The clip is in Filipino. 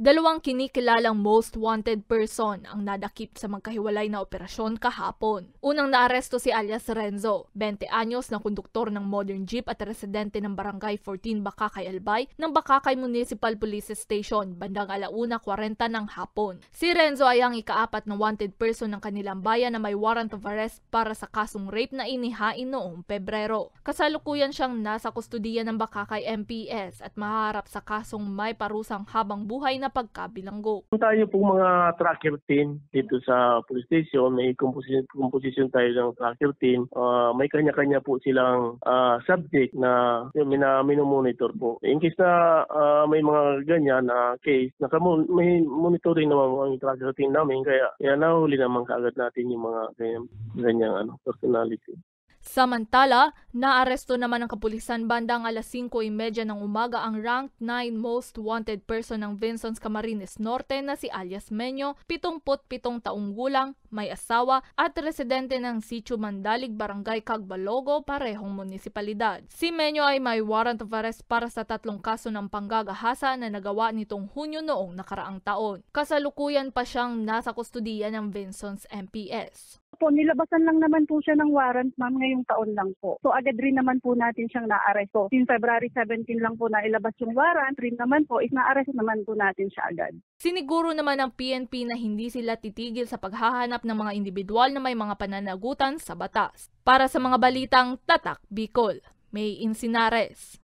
Dalawang kinikilalang most wanted person ang nadakip sa magkahiwalay na operasyon kahapon. Unang naaresto si alias Renzo, 20 anyos na konduktor ng modern jeep at residente ng Barangay 14 Bakakay Albay ng Bakakay Municipal Police Station bandang 1:40 ng hapon. Si Renzo ay ang ikaapat na wanted person ng kanilang bayan na may warrant of arrest para sa kasong rape na inihain noong Pebrero. Kasalukuyan siyang nasa kustudiya ng Bakakay MPS at mahaharap sa kasong may parusang habang buhay na pagkabilanggo. Tayo pong mga tracker team dito sa police station, may composition tayo ng tracker team. May kanya-kanya po silang subject na minomonitor po. In case na may mga ganyan na case, may monitoring naman ang tracker team namin, kaya nahuli naman kaagad natin yung mga ganyang personality. Samantala, naaresto naman ng kapulisan bandang 5:30 ng umaga ang ranked 9 most wanted person ng Vincents Camarines Norte na si alias Menyo, 77 taong gulang, may asawa at residente ng Sitio Mandalig, Barangay Cagbalogo, parehong munisipalidad. Si Menyo ay may warrant of arrest para sa 3 kaso ng panggagahasa na nagawa nitong Hunyo noong nakaraang taon. Kasalukuyan pa siyang nasa kustudiya ng Vincents MPS. Nilabasan lang naman po siya ng warrant, ma'am, ngayong taon lang po. So agad rin naman po natin siyang naaresto. Since February 17 lang po na ilabas yung warrant, rin naman po is naaresto naman po natin siya agad. Siniguro naman ng PNP na hindi sila titigil sa paghahanap ng mga individual na may mga pananagutan sa batas. Para sa mga balitang Tatak Bicol, May Insinares.